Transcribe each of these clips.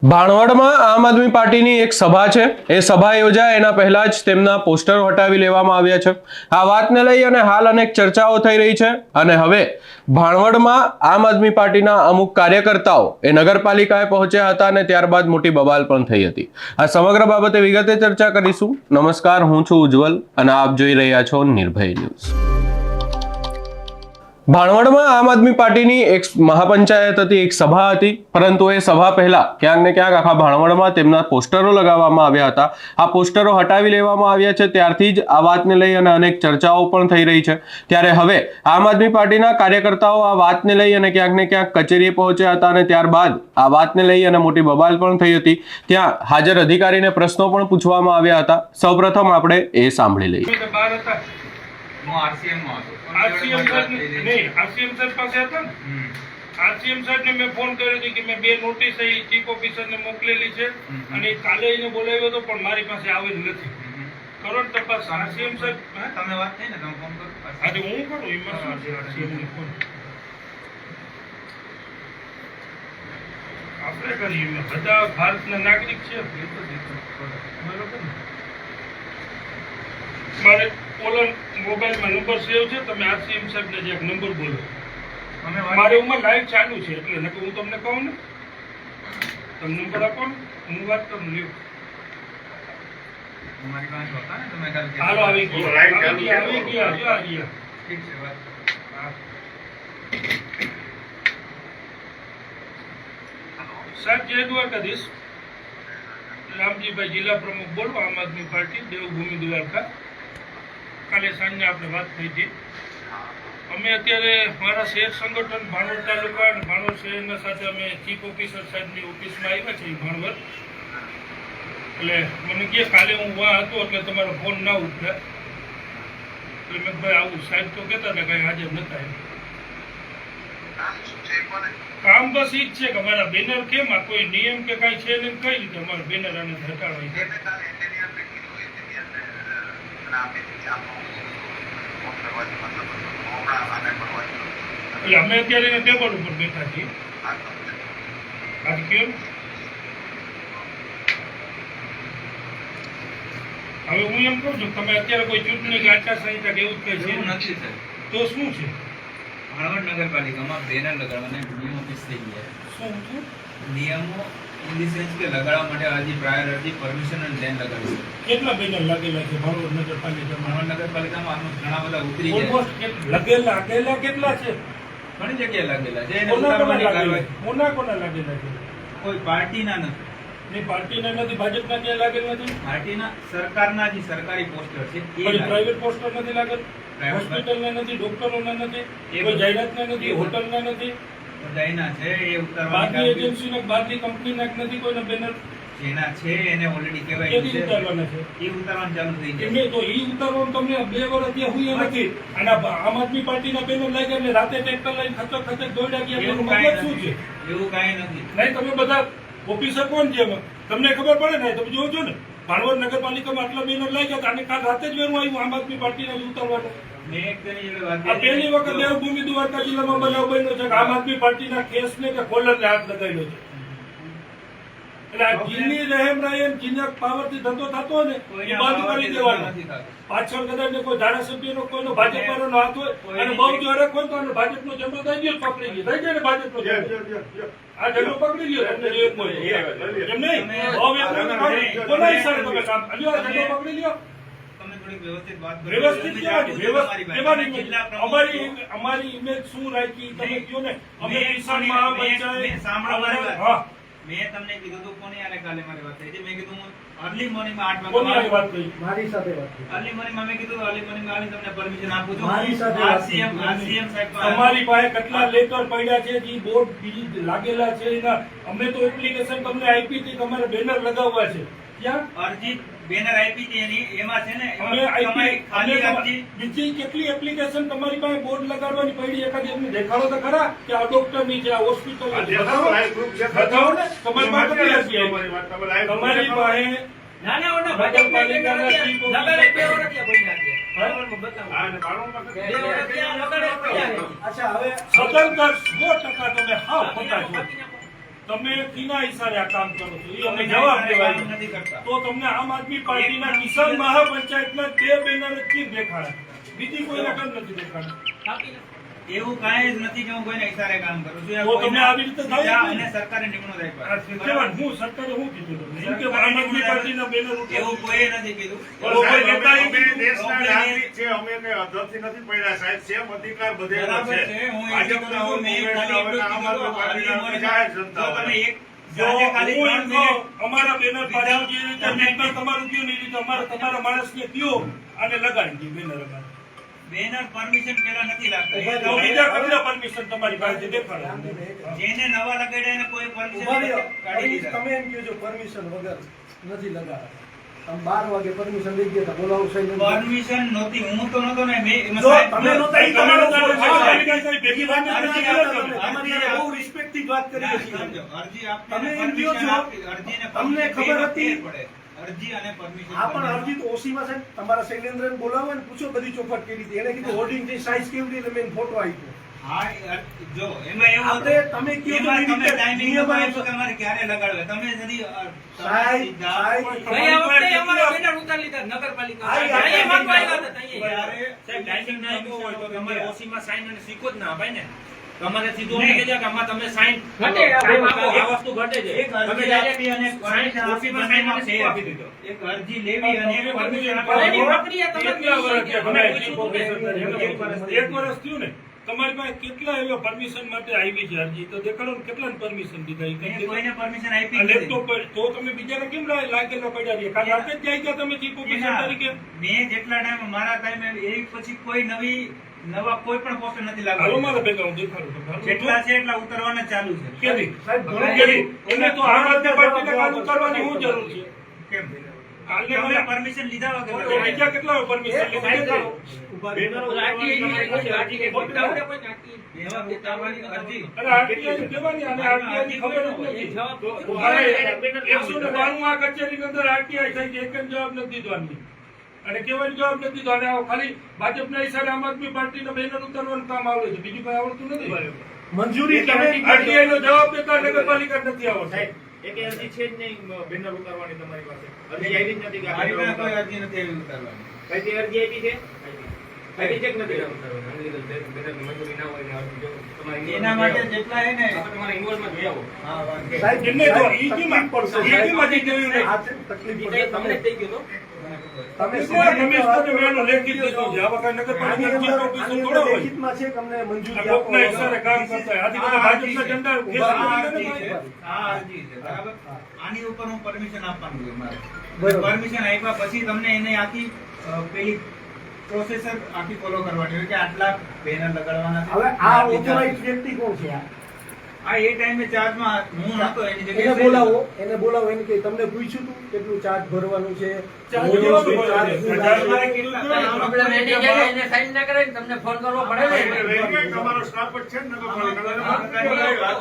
ભાણવડમાં આમ આદમી પાર્ટીની એક સભા છે। એ સભા યોજાય એના પહેલા જ તેમના પોસ્ટરો હટાવી લેવામાં આવ્યા છે। આ વાતને લઈ અને હાલ અનેક ચર્ચાઓ થઈ રહી છે અને હવે ભાણવડમાં આમ આદમી પાર્ટીના અમુક કાર્યકર્તાઓ એ નગરપાલિકાએ પહોંચ્યા હતા અને ત્યારબાદ મોટી બબાલ પણ થઈ હતી। આ સમગ્ર બાબતે વિગતે ચર્ચા કરીશું। નમસ્કાર, હું છું ઉજ્જવલ અને આપ જોઈ રહ્યા છો નિર્ભય ન્યૂઝ। ભાણવડમાં આમ આદમી પાર્ટીની એક મહાપંચાયત હતી, એક સભા હતી, પરંતુ એ સભા પહેલા ક્યાંક ને ક્યાંક આખા ભાણવડમાં તેમના પોસ્ટરો લગાવવામાં આવ્યા હતા। આ પોસ્ટરો હટાવી લેવામાં આવ્યા છે। ત્યારથી જ આ વાતને લઈ અને અનેક ચર્ચાઓ પણ થઈ રહી છે। ત્યારે હવે આમ આદમી પાર્ટીના કાર્યકર્તાઓ આ વાતને લઈ અને ક્યાંક ને ક્યાંક કચેરીએ પહોંચ્યા હતા અને ત્યારબાદ આ વાતને લઈ અને મોટી બબાલ પણ થઈ હતી। ત્યાં હાજર અધિકારીને પ્રશ્નો પણ પૂછવામાં આવ્યા હતા। સૌપ્રથમ આપણે એ સાંભળી લઈએ। આરસીએમ સાહેબ પાસે હતા ને, આરસીએમ સાહેબને મેં ફોન કર્યો હતો કે મેં બે નોટિસ ચીફ ઓફિસરને મોકલેલી છે અને કાલે એને બોલાવ્યો હતો પણ મારી પાસે આવી નથી। કરો ને તપાસ। આરસીએમ સાહેબ તમે વાત થઈ ને, તમે ફોન કરો। આજે હું કરું એમાં શું છે? આરસીએમ ને ફોન આપણે કરીએ, બધા ભારતના નાગરિક છે। બરોબર ને? મારે ઓલા મોબાઈલમાં નંબર સેવ છે, તમે આરસીએમ સાહેબને જે નંબર બોલો। મારે ઉંમર લાઈવ ચાલુ છે એટલે નકર હું તમને કહું ને, તમે નંબર આપો ને, હું વાત કરું। લ્યો, તમારી પાસે હોતા ને, તમે કાલે હાલો આવી ગયા જો આ ગયા। ઠીક છે, વાત સાહેબ જય દ્વારકાધીશ। રામજીભાઈ જિલ્લા પ્રમુખ બોલો, આમ આદમી પાર્ટી, દેવભૂમિ દ્વારકા। કાલે સાંજે આપણે વાત થઈ હતી। અમે અત્યારે મારા શહેર સંગઠન ભાણવડ તાલુકા અને ભાણવડ શહેરના સાથે અમે ચીફ ઓફિસર સાહેબની ઓફિસમાં આવ્યા છીએ ભાણવડ। એટલે મને કહે કાલે હું વहाँ હતો એટલે તમારો ફોન ના ઉઠ્યા, એટલે મેં ભાઈ આવું સાહેબ તો કહેતા હતા કાંઈ હાજર નતા એમ। કામ બસ ઈ જ છે કે અમારા બેનર કેમ, આ કોઈ નિયમ કે કાંઈ છે ને કઈ રીતે અમારા બેનર આને હટાડવા છે? એટલે અમે અત્યારે એને ટેબલ ઉપર બેઠા છીએ। આજે કેમ હવે હું એમ કહું છું, તમે અત્યારે કોઈ ચૂંટણી કે આચારસંહિતા કે એવું જ કઈ છે નથી સર। તો શું છે? ભાણવડ નગરપાલિકામાં બેનર લગાડવાના નિયમો ફિક્સ થઈ ગયા। શું છે નિયમો ઇન ધી સેન્સ કે લગાડવા માટે અરજી, પ્રાયર અરજી, પરમિશન અને દેન લગાડવું છે। કેટલા બેનર લાગેલા છે ભાણવડ નગરપાલિકામાં? ભાણવડ નગરપાલિકામાં આનું ઘણા બધા ઉતરી ગયા ઓલમોસ્ટ લાગેલા કેટલા છે? ઘણી જગ્યાએ લાગેલા છે। એને કોના ઉતારવાની કાર્યવાહી કોના લાગેલા છે? કોઈ પાર્ટીના નથી, નહીં પાર્ટીના નથી, ભાજપના ક્યાં લાગેલા નથી? પાર્ટીના સરકારના જે સરકારી પોસ્ટર છે એ કોઈ પ્રાઇવેટ પોસ્ટર નથી લાગેલ? હોસ્પિટલના નથી, ડોક્ટરોના નથી, કોઈ જાહેરાતના નથી, હોટલના નથી, બધાયના છે। એ બહારની ઉતારવાની એજન્સીના, બહારની કંપનીના નથી કોઈના બેનર? જેના છે એને ઓલરેડી કહેવાય કેવી રીતે ઉતારવાના છે? એ ઉતારવાનું ચાલુ થઈ જાય। એમને તો ઈ ઉતારવાનું તમને 2 વર્ષ ત્યાં હુંય નથી અને આમ આદમી પાર્ટીના બેનર લાગ્યા એટલે રાતે ટ્રેક્ટર લઈને ખચક દોડ્યા ગયા, એનું મતલબ શું છે? એવું કાંઈ નથી। નહીં તમે બધા ઓફિસર કોણ છે એમાં તમને ખબર પડે ને? તમે જોવો છો ને ભાણવડ નગરપાલિકામાં આટલા બેનર લાગ્યા હતા અને કાલ રાતે જ વેરું આવ્યું આમ આદમી પાર્ટીના જ ઉતારવાનું। મેં એક તેની જોડે વાત આ પહેલી વખત દેવભૂમિ દ્વારકા જિલ્લામાં બનાવ બન્યો છે કે આમ આદમી પાર્ટીના કેસને કે કોલરને હાથ લગાવ્યો છે। એટલે આ જીની રહેમ રાયમ જીના પાવરથી ધંધો થતો હોય ને એ બંધ કરી દેવાનો। પાછળ કદાચ કોઈ ધારાસભ્યનો કોઈનો ભાજપવાળાનો હાથ હોય અને બહુ જો હરેક હોય તો ભાજપનો ઝંડો થઈ ગયો, પકડી ગયો, થઈ જાય ને ભાજપનો ઝંડો, આ ઝંડો પકડી ગયો એમને એક હોય એમ નહીં કોના હિસાબે તમે કામ લ્યો? આ ઝંડો પકડી લ્યો, તમે થોડી વ્યવસ્થિત વાત કરો। વ્યવસ્થિત અમારી ઇમેજ શું રાખી તમે કહો ને? અમે કિસાનમાં પંચાયત હા મેં તમને કીધું હતું કોની આને કાલે મારી વાત થઈ હતી। મેં કીધું હું અર્લી મોર્નિંગમાં 8 કોની વાગે વાત કરી? મારી સાથે વાત થઈ। અર્લી મોર્નિંગમાં મેં કીધું અર્લી મોર્નિંગમાં આની તમને પરમિશન આપું છું। મારી સાથે વાત થઈ। આરસીએમ સાહેબ તમારી પાસે કેટલા લેટર પડ્યા છે જે બોર્ડ બીજી લાગેલા છે એના? અમે તો એપ્લિકેશન તમને આપી હતી, તમારે બેનર લગાવવા છે ક્યાં? અરજી બેનર આપી હતી એની, એમાં છે ને અમે તમારી ખાલી અરજી બીજી કેટલી એપ્લિકેશન તમારી પાસે બોર્ડ લગાડવાની પડી? એકાદી એમને દેખાડો તો ખરા કે આ ડોક્ટરની છે, આ હોસ્પિટલની છે, બતાવો ને। તમારી પાસે કેટલી અરજી આવી? તમારી પાસે નાના ઓના નગરપાલિકાના ચીફ અચ્છા, હવે સદંતર 100% તમે હાવ ખોટા છો। તમે કીના ઈશારે આ કામ કરો છો એ અમને જવાબ દેવાય કામ નથી કરતા. તો તમને આમ આદમી પાર્ટીના કિસાન મહાપંચાયતના 2 બેનર જ કેમ દેખાડા બીજી કોઈ રકમ નથી દેખાડી એવું કાંઈ જ નથી કે હું કોઈને ઈશારે કામ કરું છું. તો તમે આવી રીતે થાય જ નહીં. અને સરકારે નિમણૂક આ આપ્યા. કેવા હું સરકારે શું કીધું તમને એમ કે આમ આદમી પાર્ટીના બેનર એવું કોઈએ નથી કીધું. કોઈ નેતાએ અમે કીધું. દેશના નાગરિક છે, અમે કઈ અધરથી નથી પડ્યા સાહેબ, સેમ અધિકાર બધેનો બરાબર છે. છે. હું ભાજપના હોય, મેં કોંગ્રેસના હોય, ખાલી આમ આદમી પાર્ટીના હોય, જાહેર જનતા તો તમે હોય. એક જો સાથે ખાલી હું 3 એમ મિનિટ કહું, અમારા બેનર પાડ્યું જે રીતે બેનર તમારું કયું નહીં રીતે અમારે તમારા માણસને કયો અને લગાડી દઈએ બેનર અમારે. બેનર પરમિશન પેલા નથી લાગતા. તો બીજા કેટલા પરમિશન તમારી પાસે દેખાડો. જેને નવા લગાડ્યા એને કોઈ પરમિશન ઉભા રહ્યો. કાઢી દીધા. તમે એમ કહો છો પરમિશન વગર નથી લગાડતા. તમે 12 વાગે પરમિશન લઈ ગયા હતા, બોલાવો સાહેબ. પરમિશન નહોતી. હું તો નહોતો ને. મેં જો સાહેબ, તમે નહોતા, એ તમારો તમારો ફોન ફોન છે. છે. સાહેબ, ભેગી વાત અરજી નથી આપતા કરતા. તમે. તમારી હારે બહુ રિસ્પેક્ટથી વાત કરીએ છીએ. સમજો, અરજી આપીને તમે એમ કહો permission છો, આપી. અરજી અને તમને permission ખબર બે હતી? ફેર પડે. અરજી અને permission આ પણ બંને. અરજી તો ઓસીમાં સાહેબ તમારા શૈલેન્દ્રને બોલાવો ને પૂછો બધી ચોખવટ કેવી હતી. એને કીધું હોર્ડિંગ ની સાઈઝ કેવી હતી, એટલે મેં ફોટો આપ્યો. હા, જો એમાં એવું આપણે હતું. તમે કહો છો એમાં એ તમે રીતે timing નિયમ માં અનુસાર- આપ્યું કે અમારે ક્યારે લગાડવું. તમે જરી, સાહેબ, સીધા- સાહેબ, તમારી પાસે કેટલા- નગરપાલિકા આ અહીંયા યાદ માંગવા રાખજો. આવ્યા હતા અહીંયા. સાહેબ ટાઈમિંગ ના આપ્યો હોય તો તમારે ઓસીમાં સાઈન અને સિક્કો જ ના અપાય ને. તમારે સીધું અમને કહેજો કે આમાં તમે સાઈન ઘટે, આ સાઈન બહુ આપો, આ વસ્તુ ઘટે છે. એક તમે અરજી direct આપી અને સાઈન ઓસીમાં સાઈન અને સિક્કો આપી દીધો. એક અરજી લેવી અને એક permission પણ એની આપવી. પ્રક્રિયા તમે કેટલા વર્ષ છે? તમે તમે પૂછ્યું હતું કે એક વર્ષ થયું ને તમારી પાસે કેટલા એવા પરમિશન માટે આવી છે અરજી તો દેખાડો ને કેટલા પરમિશન દીધા ઈ એને કંઈ કોઈને પરમિશન આપી આ જ નથી. લેપટોપ પર તો તમે બીજાને કેમ લાગેલા પડ્યા રહ્યા કાલ રાતે જ જાય ગયા તમે ચીફ ઓફિસર એના તરીકે મેં જેટલા ટાઈમ મારા ટાઈમે એ પછી કોઈ નવા કોઈ પણ પોસ્ટર નથી હાલો લાગવાનું. મારા ભેગા હું દેખાડું છું. હાલો. જેટલા છે એટલા ઉતરવાના ચાલુ છે. કેવી સાહેબ, ઘણું કેવી? એને તો આમ આદમી પાર્ટીને કામ કરવાની શું જરૂર છે કેમ? કાલને તમે મને- પરમિશન લીધા વગર તો લગાડ્યા. બીજા કેટલા પરમિશન લીધા દેખાડો. એવા ઉતારવાની અરજી. અને આરટીઆઈ ની દેવાની અને આરટીઆઈ ની ખબર જ નથી. અરે, 192 આ કચેરીની અંદર આરટીઆઈ થઈ છે, એક જ જવાબ નથી દીધો આની. અને કેવાનો જવાબ નથી દીધો અને આ ખાલી ભાજપના ઈશારે આમ આદમી પાર્ટીના બેનર ઉતારવાનું કામ આવડે છે બીજું કઈ આવડતું નથી મંજૂરી તમે આરટીઆઈ નો જવાબ દેતા નગરપાલિકા નથી આવડતો એક અરજી છે જ નહીં બેનર ઉતારવાની તમારી પાસે. અરજી આવી જ નથી કે મારી આપણે પાસે કોઈ અરજી નથી આવી ઉતારવાની. કઈ અરજી આપી છે? આપી છે કે નથી? એના માટે જેટલા હે ને હા, વાંધો નહીં. સાહેબ, એમને તો સાહેબ, ઈ કેમ તકલીફ પડશે, ઈ કેમ સાહેબ. હજી જોયું નહીં? આ છે ને તકલીફ પડશે. તમે કેટલા સીધી રીતે વાત કમિશનરે મેં એનો લેખિત દીધું છે. આવા કાંઈ આની નગરપાલિકા અંદર- ચીફ ઓફિસર આની થોડો અંદર હોય. લેખિતમાં છે કે અમને મંજૂરી આ લોકના ઈશારે કામ કરતા હોય. આથી બધા ભાજપના ઝંડા ઉભા આ ખેંચી અરજી લીધા છે. ને આ અરજી છે. બરાબર? આની ઉપર હું પરમિશન આપવાનું છે મારે. બરોબર. પરમિશન આપ્યા પછી તમને એને આખી પેલી પ્રોસેસર આખી ફોલો કરવાની હોય કે આટલા બેનર લગાડવાના છે. હવે આ આટલી ઓથોરાઇઝ charge. વ્યક્તિ કોણ છે આ? આ એ ટાઈમે ચાર્જમાં હું નહોતો એની એને જગ્યાએ બોલાવો એને કે તમને પૂછ્યું તું કેટલું ચાર્જ ભરવાનું છે ચાર્જ રોજ કેવો શું ચાર્જ ભરવાનો છે? શું ચાર્જ લાગે? આપણે મેનેજર એને સાઈન ના કરે ને તમને ફોન કરવો પડે ને. રેલવે તમારો સ્ટાફ જ છે ને નગરપાલિકાનો.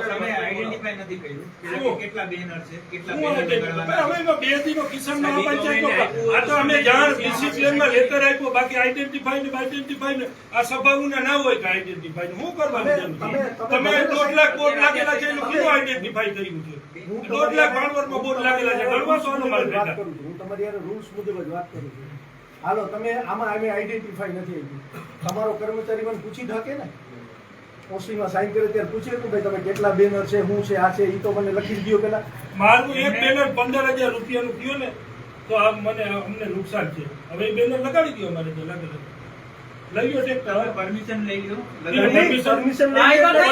તમે આઈડેન્ટિફાઈ નથી કર્યું કે શું? કેટલા બેનર છે કેટલા શું બેનર વાત છે? લગાડવાના અમે એમાં બે દીનો કિસાન મહાપંચાયતનો આ તો અમે જાણ ડિસિપ્લિનમાં લેટર આપ્યો બાકી આઈડેન્ટિફાઈ ને આ સભાઓના ના હોય કે આઈડેન્ટિફાઈ શું કરવાનું તમે- તમે 2 લાખ બોર્ડ લાગેલા છે એનું કેવું આઈડેન્ટિફાઈ કર્યું છે હું 2 લાખ ભાણવડમાં બોર્ડ લાગેલા છે ગણવા સો મારે વાત ભેગા કરું છું હું તમારી યાર રૂલ્સ મુજબ જ વાત કરું છું હાલો તમે આમાં અમે આઈડેન્ટિફાઈ નથી આવ્યું તમારો કર્મચારી મને પૂછી શકે ને ઓસીમાં સાઈન કરે ત્યારે પૂછે કે ભાઈ તમે કેટલા બેનર છે શું છે આ છે એ તો મને લખી દો પેલા મારું એક બેનર 15,000 રૂપિયાનું થયું ને તો આ અમને નુકસાન છે હવે એ બેનર લગાડી દો અમારે તો લાગે લઈ લો ટેક તમે પરમિશન લઈ લો પરમિશન આ લઈ તો લો.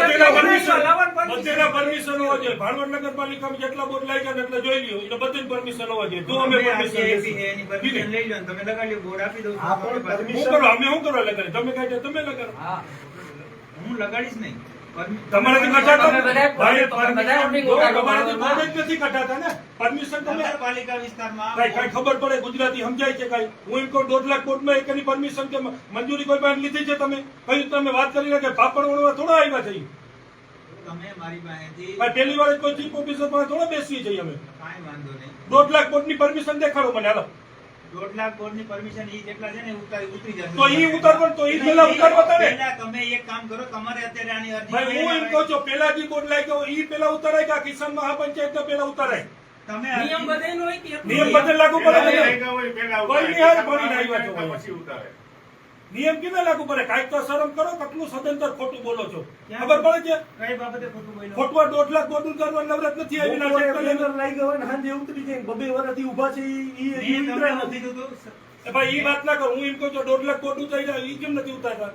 બધેના પરમિશન હોવા જોઈએ ભાણવડ નગરપાલિકામાં જેટલા બોર્ડ લાગ્યા ને એટલા જોઈ લ્યો એટલે બધી પરમિશન હોવા જોઈએ તો અમે પરમિશન આપી છે, એની પરમિશન લઈ લો અને તમે લગાડી લો બોર્ડ આપી દઉં છું. આ પણ તમારી પાસે. શું કરો અમે શું કરવા લગાડે તમે કાઢે તમે લગાડો હા. હું લગાડીશ નહીં તમારાથી કઢાતા તમે બધા- ભાઈ, તમે બધા પરમિશન ઓર્ડિંગ જો, તમારાથી ઉતારો. બોર્ડ જ નથી કઢાતા ને પરમિશન તમે નગરપાલિકા વિસ્તારમાં કઈ ખબર પડે ગુજરાતી સમજાય છે કઈ હું એમ કહું 2 લાખ બોર્ડમાં એકની પરમિશન કે મંજૂરી કોઈ પાસે લીધી છે તમે કઈ તમે વાત કરી રહ્યા કે પાપડ વણવા થોડા આવ્યા છે તમે મારી પાસેથી ભાઈ પહેલી વાર જ કોઈ ચીફ ઓફિસર પાસે થોડા બેસીએ છીએ અમે કાંઈ વાંધો નહીં 2 લાખ બોર્ડની પરમિશન દેખાડો મને હાલો 1.5 લાખ બોર્ડની પરમિશન ઈ જેટલા છે ને ઉતરી જશે. તો ઈ ઉતારવા તો ઈ પેલા ઉતારવા હતા ને. પહેલા તમે એક કામ કરો, તમારે અત્યારે આની અરજી ભાઈ હું એમ કહું છું પેલા જે બોર્ડ લાગ્યો ઈ પેલા ઉતારાય કે આ કિસાન મહાપંચાયત પેલા ઉતારાય? તમે નિયમ બધાયનો હોય કે એક નિયમ બધે લાગુ પડે ને? પેલા કોઈ નહીં હારે ભણીને આવ્યા છો ભાઈ. પછી ઉતારે. નિયમ કેના લાગુ પડે? કાંઈક તો શરમ કરો, કેટલું સદંતર ખોટું બોલો છો. ખબર પડે છે? કઈ બાબતે ખોટું બોલ્યો? ખોટવા 1.5 લાખ બોર્ડ ઉતારવા નવરત નથી આવી ના બપોરે ટ્રેક્ટર લઈને. બેનર લાગ્યા હોય ને સાંજે ઉતરી જાય, 2 વર્ષથી ઊભા છે ઈ મેં તમને ઉતરાય નથી નથી. કીધું. એ ભાઈ ઈ વાત ના કરો. હું એમ કહું છું 1.5 લાખ બોર્ડ ઉતારી ઈ કેમ નથી ઉતારતા?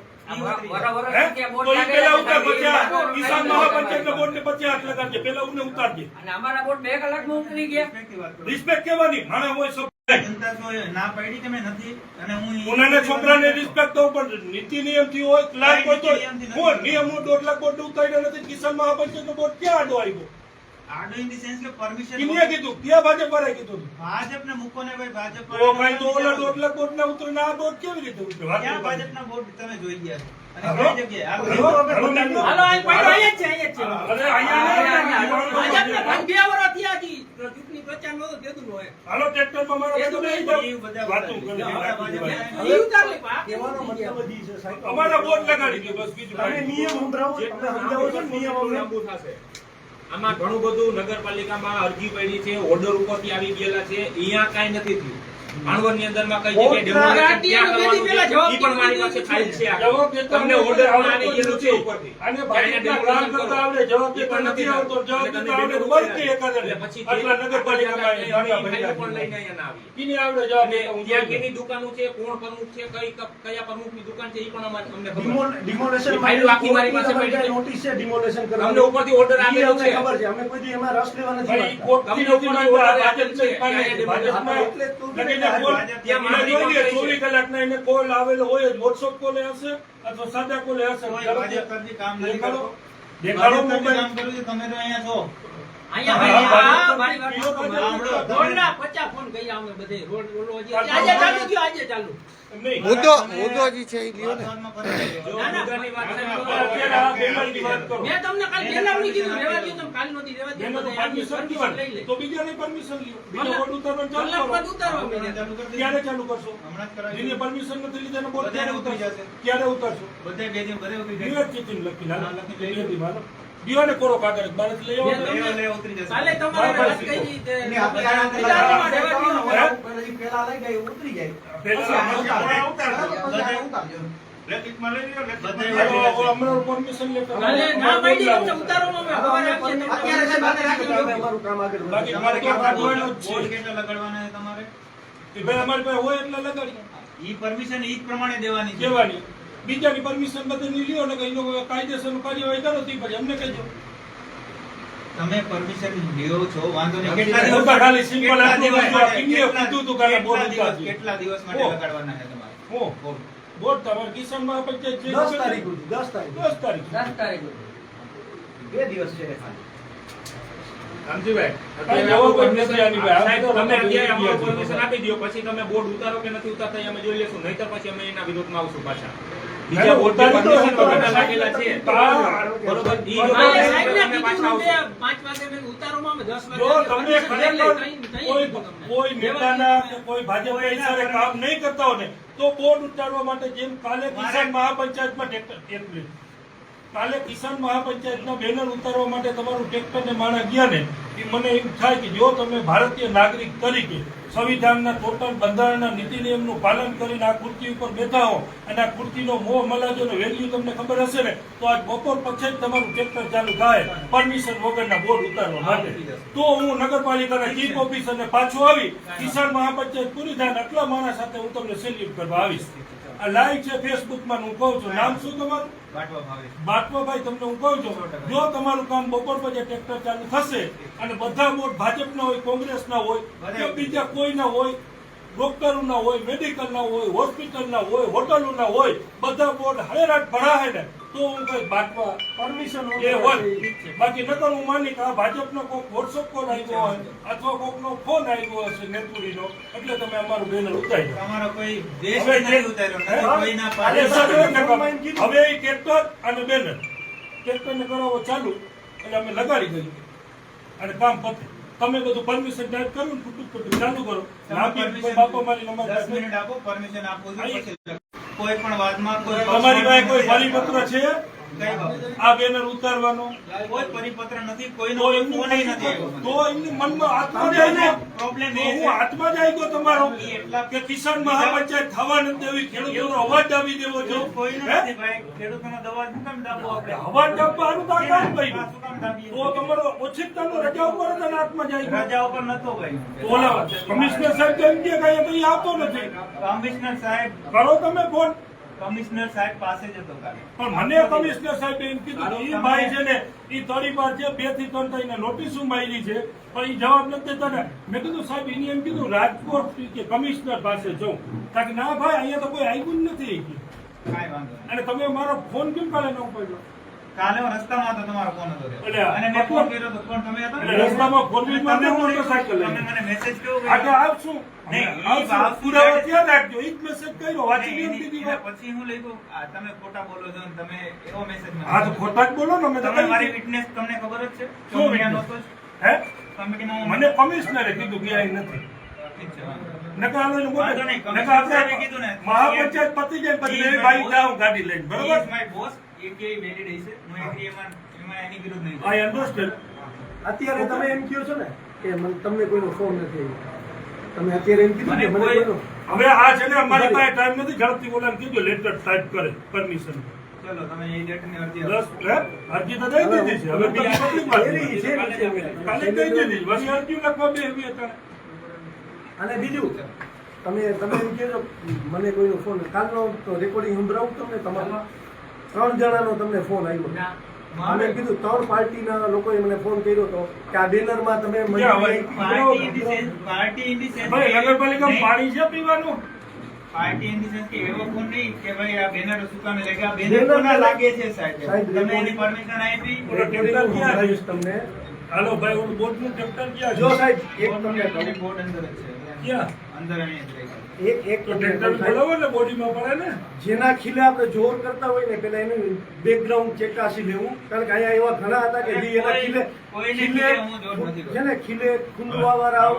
હે? તો ઈ પેલા ઉતાર પછી આ કિસાન મહાપંચાયતના બોર્ડને પછી હાથ લગાડજે. પેલા ઉને ઉતારજે. અને અમારા બોટ 2 કલાકમાં ઉતરી ગયા. Respect ની વાત કરો. રિસ્પેક્ટ કેવાની? માણસ હોય સબ જનતા તો ના પાડી કે મેં નથી, અને હું ઉનાને છોકરાને રિસ્પેક્ટ તો પણ નીતિ નિયમથી હોય ક્લાસ હોય તો હું નિયમ હું 1.5 લાખ બોર્ડ ઉતાર્યો નથી. કિસાન મહાપંચાયતનો બોર્ડ ક્યાં આડો આવ્યો? આડો ઇન ધી સેન્સ કે પરમિશન કિને કીધું? ક્યાં ભાજપ વાળાએ કીધું? ભાજપને મૂકો ને ભાઈ, ભાજપ તો ભાઈ તો ઓલા 1.5 લાખ બોર્ડ ના ઉતરે ના બોર્ડ કેવી રીતે ઉતરે? વાત ક્યાં કરો. ભાજપના બોર્ડ તમે જોઈ ગયા છો? હાલો. અને કઈ જગ્યાએ? હાલો. હાલો આ પડ્યો અહીંયા જ છે, અહીંયા જ છે. અરે અહીંયા ભાજપને ભાઈ 2 વર્ષ થયા હજી. ચૂંટણી પ્રચાર નહોતો દેતું હોય. હાલો ટ્રેક્ટરમાં મારો એ તો બેઠો નહીં બેસી બધા જાઓ. વાતું કરે છે, બધા નાખી દેવાય. ઈ ઉતાર લે પા. કહેવાનો મતલબ જ ઈ છે સાહેબ. અમારા બોર્ડ લગાડી દો બસ બીજું તમે કાંઈ નહીં. નિયમ સંભળાવો, તમે સમજાવો છો ને નિયમ અમને. લાંબુ થશે. આમાં ઘણું બધું નગરપાલિકામાં અરજી પડી છે, ઓર્ડર ઉપરથી આવી ગયેલા છે, અહીંયા કાંઈ નથી થયું. ભાણવડની અંદરમાં કઈ જગ્યાએ demolition ક્યાં કરવાનું છે, ઈ પણ મારી પાસે ફાઇલ છે. જવાબ દેતા તમને order આવવાની જરૂર છે ઉપરથી. અને ક્યાંય ભાજપના demolition કામ કરતા કરો. આવડે, જવાબ ઈ દેતા પણ નથી આવડતો. જવાબ એટલે દેતા આવડે તો તમે વર્ગ કે એકાદને. એટલે પછી આટલા નગરપાલિકામાં એ જાણ્યા ફાઇલો ભર્યા પણ છે. લઈને અહીંયા ના આવી. કીને આવડે જવાબ અને દેતા હું ત્યાં જોઈ કેની દુકાનો છે, કોણ પ્રમુખ છે, કયા પ્રમુખની દુકાન છે, ઈ પણ અમને ખબર. ડિમોલેશન એ ફાઇલો આખી મારી પાસે પડી છે. નોટિસ છે ડિમોલેશન તમને કરવાની. ઉપરથી order ઈ આપેલો અમને છે. ખબર છે, અમે કોઈ દી એમાં રસ લેવા નથી ભાઈ માંગતા. કોર્ટથી તમને નથી ઉપર માંગતા. order આપેલ છે. ભાજપના એટલે જ તો લગીને કોલ- ત્યાં એને જોઈ લઈએ, માહિતી 24 કલાકના એને કોલ આવેલો હોય જ. WhatsApp કોલે હશે અથવા સાદા કોલે હશે. કોઈ ભાજપ તરફથી કામ નથી દેખાડો. કરતો. દેખાડો ભાજપ તરફથી મોબાઈલ. કામ કર્યું છે, તમે તો અહીંયા છો. અહીંયા હા, ભાઈ, હા, આ મારી વાત પીઓ સાંભળો. ભાજપ. રોડના 50 ફોન કર્યા અમે બધે. રોડ ઓલો હજી આજે ચાલુ થયો, આજે ચાલુ. એમ નહીં. મુદ્દો જે છે એ લ્યો ને. જો મુદ્દાની વાત છે, અત્યારે આ બેનરની વાત કરો. મેં તમને કાલ બેનરની કીધું, રહેવા દ્યો, તમે કાલ નહોતી રહેવા દ્યો, બેનરનું બધા permission permission લઈ લે. તો બીજાની પરમિશન લ્યો. બીજો બોર્ડ ઉતારવાનું ચાલુ કલાક કરો. બાદ ઉતારવા માંડ્યા. ચાલુ કરી ક્યારે ચાલુ કરશો? હમણાં જ કરાવી જેની પરમિશન નથી લીધા એનો બોર્ડ બધાને ક્યારે ઉતરી ઉતારશો? જશે. ક્યારે ઉતારશો? બધે બે દિન ઘરે ઉતરી દિવસ જાય. ચીઠી લખી હા, લાલો. લખી લઈ દીવાને મારો. દીવાને કોરો કાગળ બારથી લઈ આવો. બે લેવા લેવા ઉતરી જશે. કાલે તમારે બરાબર વાત છે. કરી તે એટલે આપણે આ વિચારવામાં રહેવા દ્યો. પેલા લઈ જાય ઉતરી જાય. પહેલા લેખિતમાં લઈ લ્યો, લેખિતમાં બધે લઈ લ્યો. હમણાં પરમિશન લેતા કાલે ના પાડી તમને ઉતારવામાં અમે ખબર આપીએ તમને. અત્યારે છે, બાકી રાખી દો, હવે અમારું કામ આગળ વધે. બાકી તમારે અમારે કામ કરવાનું જ બોર્ડ છે. કેટલા લગાડવાના છે તમારે? કે ભાઈ અમારી પાસે હોય એટલે લગાડીએ. ઈ પરમિશન ઈ જ પ્રમાણે દેવાની છે. કહેવાની. બીજાની પરમિશન બધાની લ્યો ને કઈ નો કાયદેસરનું કાર્યવાહી કરો તો ઈ પછી અમને કહેજો. તમે પરમિશન લ્યો છો, વાંધો નહીં. કેટલા કેટલા દિવસ ખાલી simple કેટલા આટલું દિવસ કીધું, માટે? કિંગે કીધું તું કાલે બોર્ડ કેટલા ઉતારજે. કેટલા દિવસ માટે ઓ. લગાડવાના છે તમારે? હું બોર્ડ. બોર્ડ તમારે કિસાન મહાપંચાયત છે 10 તારીખ સુધી, 10 તારીખ 10 તારીખ 10 તારીખે. 2 દિવસ છે ખાલી. સમજીભાઈ, કાંઈ જવાબ જ નથી આની ભાઈ. સાહેબ, આ તો તમે અત્યારે બધા અમારું વિડીયો permission આપી દ્યો, પછી તમે બોર્ડ ઉતારો કે નથી ઉતારતા એ અમે જોઈ લેશું. નહીંતર પછી અમે એના વિરોધમાં આવશું પાછા. બીજા બોર્ડની ઉતારી દો, permission વગરના લાગેલા છે. હા. બરોબર. ઈ જો મારે તમે સાહેબને અમે પાછા આવશું. 5 વાગે મેં ઉતારોમાં અમે 10 જો વાગે તમને ખરેખર કોઈ નેતાના કે કોઈ ભાજપના હિસાબે કામ નહીં કરતા હોય ને તો બોર્ડ ઉતારવા માટે જેમ કાલે કિસાન મહાપંચાયતમાં ટ્રેક્ટર કાલે કિસાન મહાપંચાયતના બેનર ઉતારવા માટે તમારું ટ્રેક્ટર ને માણા ગયા ને એ મને એમ થાય કે જો તમે ભારતીય નાગરિક તરીકે સંવિધાનના ટોટલ બંધારણના નીતિ નિયમનું પાલન કરીને આ ખુરશી ઉપર બેઠા હો અને આ ખુરશીનો મોહ મલાજોનો વેલ્યુ તમને ખબર હશે ને તો આજ બપોર પછી જ તમારું ટ્રેક્ટર ચાલુ થાય પરમિશન વગરના બોર્ડ ઉતારવા માટે. તો હું નગરપાલિકાના ચીફ ઓફિસરને પાછો આવી કિસાન મહાપંચાયત પૂરી થાય ને આટલા માણસ સાથે હું તમને સેલ્યુટ કરવા આવીશ. આ લાઈવ છે ફેસબુકમાં હું કહું છું. નામ શું તમારું? બાટવા ભાવેશ. બાટવાભાઈ, તમને હું કહું છું જો તમારું કામ બપોર પછી ટ્રેક્ટર ચાલુ થશે અને બધા વોટ ભાજપના હોય, કોંગ્રેસના હોય કે બીજા કોઈના હોય, ડોક્ટરોના હોય, મેડિકલના હોય, હોસ્પિટલના હોય, હોટલોના હોય, બધા બોર્ડ હળેરાટ ભરાય ને તો હું કઈ બાટવા પરમિશન એ હોય. બાકી નકર હું માની કે આ ભાજપનો કોઈક વોટ્સઅપ કોલ આવ્યો હોય અથવા કોઈકનો ફોન આવ્યો હશે નેતુડીનો એટલે તમે અમારું બેનર ઉતારી દો. તમારો કોઈ દેશ હવે નથી ઉતાર્યો, હે? નથી કોઈના અરે પાસે. સાહેબ, હવે એ ટ્રેક્ટર અને બેનર ટ્રેક્ટરને કરાવો ચાલુ એટલે અમે લગાડી દઈએ અને કામ પતે. તમે બધું પરમિશન ટાઈપ કરો ને ફૂટું ચાલુ કરો તમે આપી permission બાપો મારી નંબર 10 મિનિટ આપો, પરમિશન આપું છું, પછી લખો. કોઈ પણ વાતમાં કોઈ તમારી પાસે કોઈ પરિપત્ર છે કઈ બાબત? આ બેનર ઉતારવાનો કોઈ પરિપત્ર નથી, કોઈનો તો કોઈ એમની ફોન નથી આવ્યો મને. તો એમની મનમાં આત્મા જાય ને પ્રોબ્લેમ તો એ હું છે આત્મા જાય ગયો તમારો એ એટલા કે કિસાન મહાપંચાયત થવા નથી દેવી, ખેડૂતોનો અવાજ દાબી દેવો છે એવું કોઈનું હે? નથી ભાઈ. ખેડૂતોનો દવા શું કામ દાબવો આપણે? અવાજ દાબવાનું તો આ કામ કર્યું. શું કામ દાબીએ? તો તમારો ઓછીકતાનો રજા ઉપર જ અને આત્મા જાય ગયો. રજા ઉપર નતો ભાઈ. તો ઓલા કમિશનર સાહેબ તો એમ કે કાંઈ તો ઈ આવતો નથી. કમિશનર સાહેબ કરો તમે ફોન. કમિશનર સાહેબ પાસે જ હતો કાલે. પણ મને કમિશનર સાહેબે એમ કીધું કે ઈ ભાઈ છે ને ઈ થોડી વાર છે 2 થી 3 થઈને નોટિસો મારી છે પણ ઈ જવાબ નથી દેતા ને. મેં કીધું સાહેબ એને એમ કીધું રાજકોટ કે કમિશનર પાસે જાઉં. કારણ કે ના ભાઈ અહીંયા તો કોઈ આવ્યું જ નથી. કાંઈ વાંધો નહીં. અને તમે મારો ફોન કેમ કાલે ન ઉપાડ્યો? કાલે હું રસ્તામાં હતો, તમારો ફોન હતો એટલે ત્યારે. અને મેં ફોન કર્યો તો પણ તમે હતા ને? એટલે રસ્તામાં four wheel માં તમે કેમ મોટરસાઇકલ લઈને? તમે મને મેસેજ કેવો આજે કર્યો? આવશું. નહીં, ઈ આવશું. વાત પુરાવા ત્યાં રાખજો. ઈ જ મેસેજ કર્યો. વાંચી નહીં, નહીં દીધી વાત. પછી હું લખ્યું, આ તમે ખોટા બોલો છો ને તમે એવો મેસેજ મને હા તો ખોટા જ બોલો ને. અમે તો તમે મારી કઈ- વિટનેસ તમને ખબર જ છે શું હું ત્યાં witness? નહોતો જ. હે? કમિટીમાં હું- મને કમિશનરે કીધું કે અહીં નથી. ઠીક છે, વાંધો નહીં. નકર આનો એનો વાંધો નહીં, નકર કમિશનર આપણે સાહેબે કીધું ને. મહાપંચાયત પતી જાય પછી He is બે my ભાઈ boss. જાઓ ગાડી લઈને. He બરોબર? is my boss. એ કે valid હશે. હું agree એમાં એની વિરુદ્ધ નહીં I જાઉં. understand. અત્યારે તમે એમ કહો છો ને કે તમને કોઈનો ફોન નથી આવ્યો. તમે અત્યારે એમ કીધું કે મને મને કોઈ- કોઈનો હવે આ છે ને અમારી પાસે ટાઈમ નથી. ઝડપથી બોલાને કીધું લેટર ટાઈપ કરે પરમિશન. ચલો તમે એ ડેટની અરજી આપો. 10 અરજી તો દઈ દીધી છે. હવે બીજી પબ્લિક વાત એની છે, કાલે દઈ દીધી. વળી અરજી લખવા બેસવી હતા. અને બીજું તમે એમ કહો મને કોઈનો ફોન કાલનો રેકોર્ડિંગ સંભળાવું તમને તમારો 3 જણાનો તમને ફોન આવ્યો. અમે એમ કીધું 3 પાર્ટીના લોકોએ મને ફોન કર્યો હતો કે આ બેનરમાં તમે ક્યાં હોય? Party in the sense party in the sense ભાઈ નગરપાલિકામાં પાણી છે પીવાનું? પાર્ટી ઇન ધી સેન્સ કે એવો ફોન નહીં કે ભાઈ આ બેનર શું કામે લાગે આ બેનર બેનર કોના લાગે છે સાહેબ, સાહેબ તમે એની પરમિશન આપી રેકોર્ડિંગ સંભળાવીશ તમને. હાલો ભાઈ ઓલું બોટનું ટ્રેક્ટર ક્યાં જો છે? સાહેબ એક તમને તમને કહું. બોર્ડ અંદર જ છે ક્યાં? અંદર અહીંયા જ રાખી. એક તો તમને ટ્રેક્ટર કહું સાહેબ. બોલાવો ને બોડીમાં પડે ને. જેના ખીલે આપણે જોર કરતા હોય ને પેલા એનું બેકગ્રાઉન્ડ ચેકાસી લેવું. કારણ કે અહીંયા એવા ઘણા હતા કે જે એના ખીલે કોઈને ખીલે હું જોર નથી કરતો. છે ને ખીલે ખુંદવાવાળા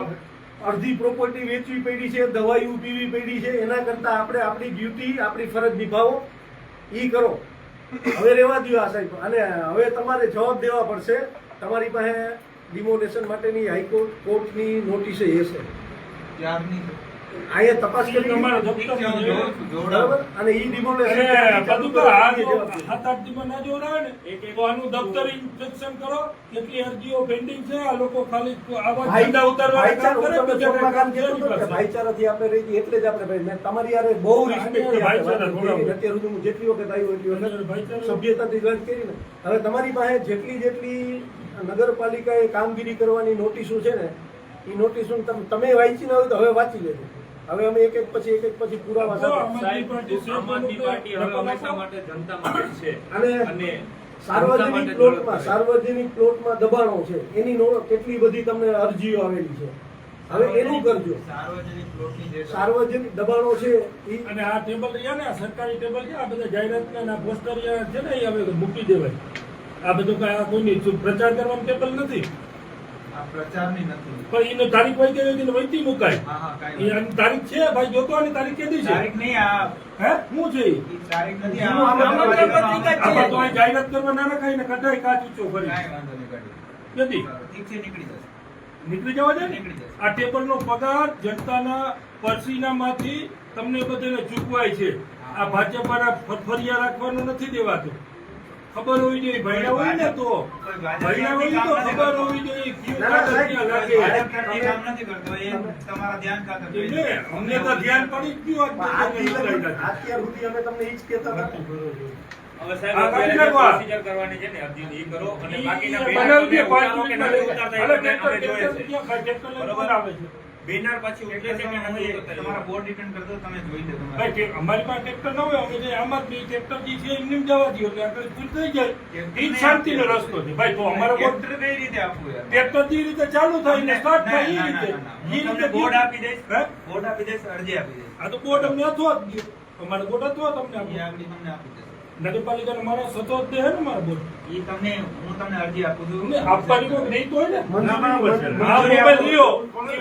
અડધી પ્રોપર્ટી વેચવી પડી છે, દવાઈઓ પીવી પડી છે. એના કરતા આપણે આપણી ડ્યુટી આપણી ફરજ નિભાવો ઈ કરો. હવે રહેવા દો આ સાહેબ. અને હવે તમારે જવાબ દેવા પડશે. તમારી પાસે ડિમોલેશન માટેની હાઈકોર્ટ કોર્ટની નોટિસ હશે. ત્યારની અહીંયા તપાસ કરી તમારો ઠીક છે, હું દફતર જોઉં છું, બરાબર. જોડાવું. અને ઈ ડિમોલેશન અરે બધું તો આ જો જવાબ દે. 7-8 દિવસ ના જોડાવે ને તો આનું દફતર ઇન્સ્પેક્શન કરો. કેટલી અરજીઓ પેન્ડિંગ છે. આ લોકો ખાલી આવા ઝંડા ઉતારવાના કામ કરે. ભાઈચારો બીજા તમે કાંઈ કામ કીધું નથી હતું કે કરતા. ભાઈચારાથી આપણે રહી છીએ એટલે જ આપણે ભાઈ મેં તમારી યારે બહુ રિસ્પેક્ટ ભાઈચારા થોડા. અત્યાર સુધી હું જેટલી વખત આવ્યો એટલી વખત ભાઈચારા. સભ્યતાથી વાત કરી ને. હવે તમારી પાસે જેટલી નગરપાલિકાએ કામગીરી કરવાની નોટિસો છે ને એ નોટિસો તમે વાંચી ના હોય તો હવે વાંચી લેજો. હવે અમે એક પછી પુરાવા તો સાથે આમ આદમી પાર્ટી છે, આમ આદમી પાર્ટી હવે લોકો હંમેશા માટે જનતા માટે છે અને અને સાર્વજનિક પ્લોટમાં દબાણો છે એની કેટલી બધી તમને અરજીઓ આવેલી છે. હવે એનું કરજો. સાર્વજનિક પ્લોટની જે સાર્વજનિક દબાણો છે ઈ અને આ ટેબલ રહ્યા ને આ સરકારી ટેબલ છે. આ બધા જાહેરાતના અને આ પોસ્ટર છે ને એ હવે મૂકી દેવાય. આ બધું કાંઈ આ કોઈની પ્રચાર કરવાનું ટેબલ નથી. આ પ્રચારની નથી. પણ એનો તારીખ વહી ગઈ હોય તો વહીથી મુકાય. હા હા એ કાંઈ આની તારીખ છે ભાઈ જોતો આની તારીખ કેટલી છે? તારીખ નહીં આ હે શું છે ઈ? ઈ તારીખ નથી જૂનું આમંત્રણ પત્રિકા જ આમાં તો આ જાહેરાત કરવા ના રખાય ને કઢાય કાચ ઊંચો કરી કાંઈ વાંધો નહીં કાઢી. નથી ઠીક છે નીકળી જશે. નીકળી જવા દે ને. નીકળી જશે. આ ટેબલનો પગાર જનતાના પરસીનામાંથી તમને બધાને ચૂકવાય છે. આ ભાજપ વાળા ફરફરિયા રાખવાનું નથી દેવાતું. ખબર હોવી જોઈએ ભણ્યા હોય ને તો કોઈ ભાજપ ભણ્યા હોય તો કામ નથી ખબર કરતો. હોવી જોઈએ ક્યુ ના, ના, કાગળ સાહેબ, ક્યાં ભાજપ લાગે. કરતી કામ નથી કરતો એ તમારા ધ્યાન ખાતર કહી એટલે દઉં. અમને તો ધ્યાન પડી જ ગયું આજ પણ તો અત્યાર સુધી અમે તમને ઈ જ કહેતા હતા. હવે સાહેબ આ કાઢી અત્યારે નાખો. પ્રોસિજર કરવાની છે ને અરજી એ કરો અને ઈ બાકીના બનાવી દે, બેનર પાંચ ઉતારો કે મિનિટમાં નથી લઈ ઉતારતા જાય. એ હાલે, અમે જોઈએ છે. ટ્રેક્ટર લઈને બરોબર. કોણ આવે છે? બેનર પછી ઉતરે છે કે નથી ઉતરતા તમારા બોર્ડ રિટર્ન કરતો તમે જોઈ લો ભાઈ, તમારા અમારી પાસે ટ્રેક્ટર ના હોય અમે જે આમ જ બે ટ્રેક્ટર જે છે એમને એમ જવા દઈએ એટલે આગળ પૂરી થઈ જાય. એ જ શાંતિનો રસ્તો છે ભાઈ. તો અમારો બોર્ડ ટ્રેક્ટર કઈ રીતે આપવું યાર? ટ્રેક્ટર જે રીતે ચાલુ થાય ને સ્ટાર્ટ ના, થાય એ ના, રીતે. ના, ના. એ હું તમને રીતે બોર્ડ આપી દઈશ. હે? બોર્ડ આપી દઈશ, અરજી આપી દઈશ. આ તો બોર્ડ અમને હતો જ ગયો. અમારે બોર્ડ હતો તમને એ આપ્યો. આપણી તમને આપી દઈશ. નગરપાલિકાના મારા સતત દે હે ને મારા બોર્ડ હું તમને અરજી આપું છું આપવાની કોઈ નહીં તો હોય ને મંજૂરી આ મોબાઈલ લ્યો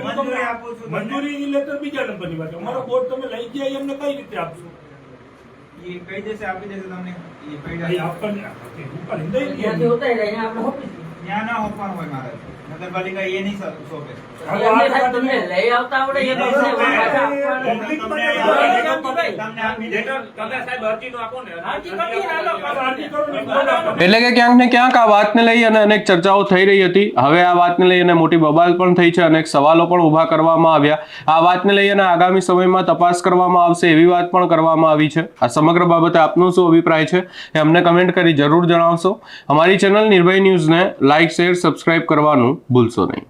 મંજૂરી આપું છું તમને. મંજૂરી લેટર બીજા નંબરની વાત અમારો બોર્ડ તમે લઈ ગયા એમને કઈ રીતે આપશો એ કઈ દેશે આપી દેશે તમને એ કઈ અહીં દેશે. આપણને ઉપાડી દઈ દઈએ. ત્યાંથી ઉતારી રહ્યા આપણે ઓફિસ ત્યાં ના હોવાનું હોય મારે નગરપાલિકા એ નહીં સોંપે. હવે એમને આ સાહેબ તમને લઈ આવતા આવડે એ તમને પૈસા પાછા આપવાના. તમને આપી દેશે. લેટર તમે સાહેબ અરજીનો આપો ને અરજી કરી આલો. અરજી કરો ને બોર્ડ આપો. એટલે કે ક્યાંક ને ક્યાંક આ વાતને લઈ અને અનેક ચર્ચાઓ થઈ રહી હતી. હવે આ વાતને લઈ અને મોટી બબાલ પણ થઈ છે, અનેક સવાલો પણ ઊભા કરવામાં આવ્યા. આ વાતને લઈ અને આગામી સમયમાં તપાસ કરવામાં આવશે એવી વાત પણ કરવામાં આવી છે. આ સમગ્ર બાબતે આપનો શું અભિપ્રાય છે એ અમને કમેન્ટ કરી જરૂર જણાવશો. અમારી ચેનલ નિર્ભય ન્યૂઝને લાઇક, શેર, સબસ્ક્રાઇબ કરવાનું ભૂલશો નહીં.